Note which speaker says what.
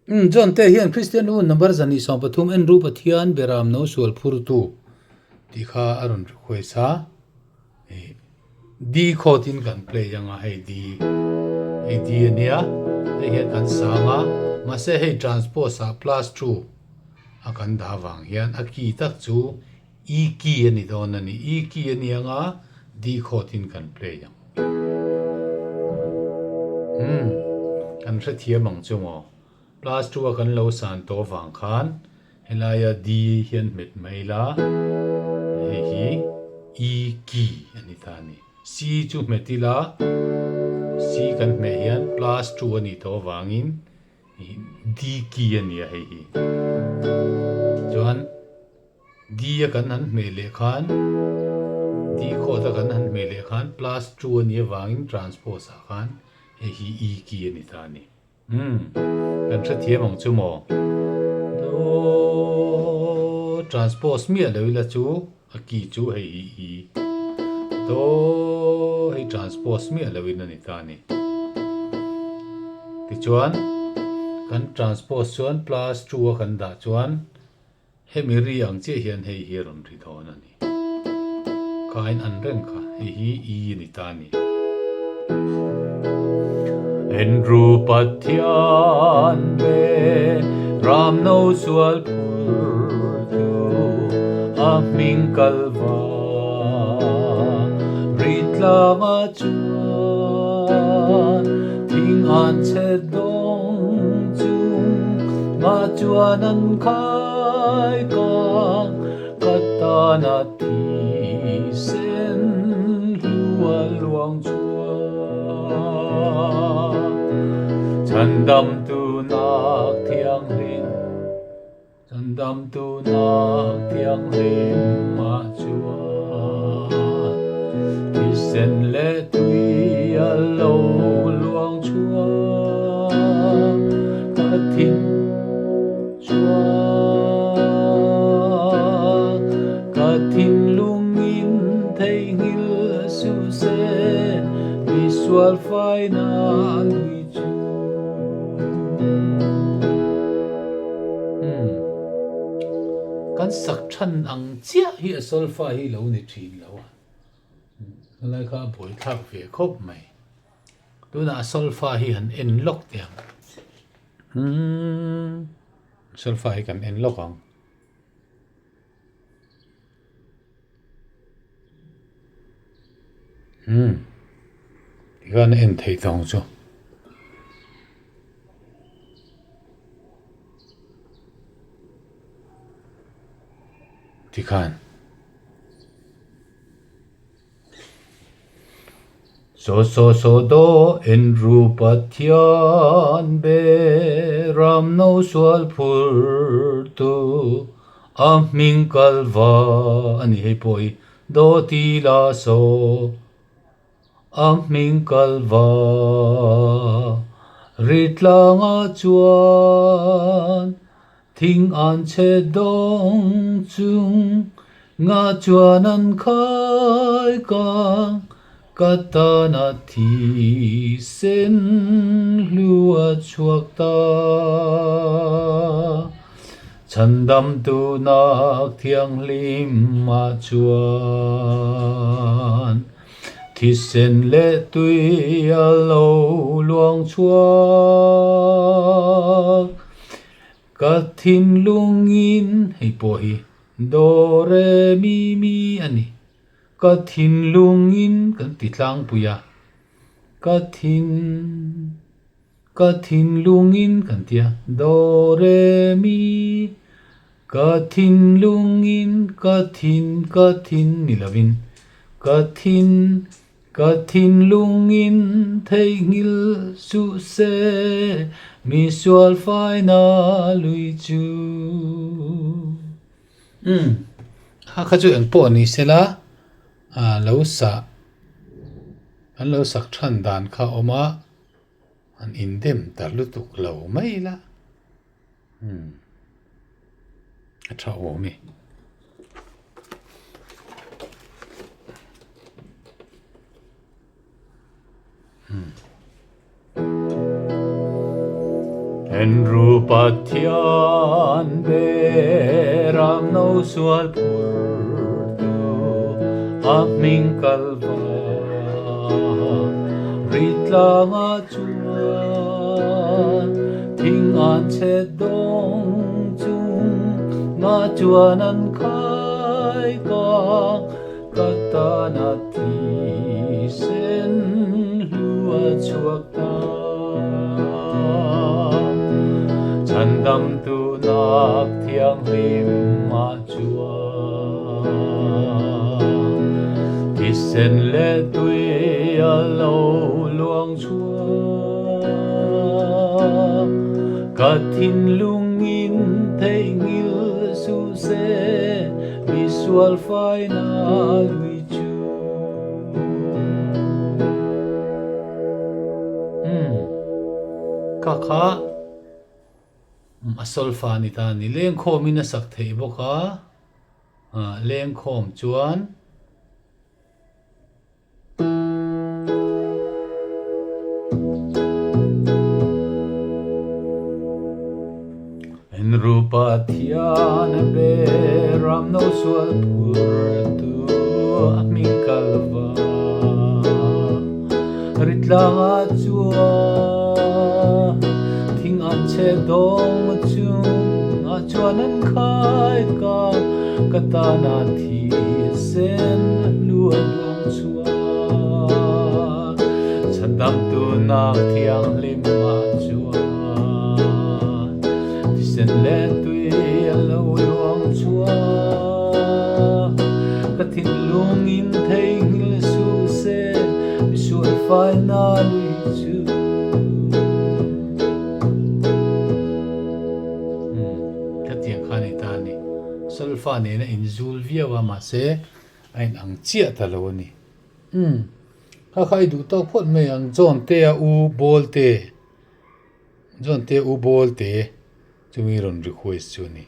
Speaker 1: Johnteaubawlte Christian nu number zani som pathum en ru Pathian Beramno sual phurtu tikha arun khoisa di khotin kan play yanga hei di ania hei kan sanga mase hei transpose a plus 2 akan dawang hian aki tak chu e key ani don ani e key ani anga di khotin kan play yang kan hre thiamang chungo plus 2 kan lo san to wang khan helaya di hian met maila hi e key ani thani c chu metila c kan me hian plus 2 ani to wangin d key ani hi chuan d kan han me le khan d khota kan han me le khan plus 2 ani wangin transpose khan hi e key ani thani kan hre thiamang chu mo do transpose mi aloila chu aki chu hei hi do hei transpose mi alowin ani tani ti chuan kan transpose chuan plus 2 kan da chuan hemi ri ang che hian hei hi ron ri thon ani kain an reng kha hei hi e ani tani en ru Pathian Beramno sual phurtu aming kalwa ritlanga chuan thing an che dong chung ma chuan an khai kang katana ti sen lua luang chuan chandam tu nak thiang lin chandam tu nak thiang lin ma chuan ti sen le tui a lo luang chuan ka thin chuan ka thin lungin thei ngil su se visual final kan sak than ang chia hi solfa hi lo ni thin lo lai kha boi thak ve khop mai tuna solfa hi han en lok tiang solfa hi kan en lok ang gan en thei tong chu tikhan so do en ru Pathian Beramno sual phurtu aming kalwa ani hei poi do ti la so aming kalwa ritlanga chuan thing an che dong chung nga chuan an khai kang katana thi sen lua chuak ta chandam tu nak thiang lim ma chuan thi sen le tui a lo luang chuak ka thin lungin hei po hi do re mi ani ka thin lungin kan ti tlang puya ka thin lungin kan tia do re mi ka thin lungin ka thin nilavin ka thin lungin thei ngil su se mi sual final lui chu ha kha chu eng po ni sela lo sa an lo sak than dan kha oma an indem tar lu tuk lo mai la a tha o mi en ru Pathian Beramno sual phurtu aming kalva ritlanga chuan thing an che dong chung nga chuan an khai ka katana ti sen lua chuak ta chandam tu nak thiang lim ma chuan ti sen le tui a lo luang chuan Pathian lungin thei ngil su se visual final we chu kaka asol fa ni ta ni leng khom in a sak thei boka leng khom chuan en ru Pathian Beramno sual phurtu aming kalva ritlanga chuan thing an che dong chung a chuan an khai ka katana thi sen lua luang chuan chandam tu nak thiang lim ma chuan ti sen le tui a lo luang chuan Pathian lungin thei ngil su se visual final we chu solfa ne na inzul via wa ma se ain ang chia ta lo ni kha khai du to phot me ang Johnteaubawlte chumi ron request chu ni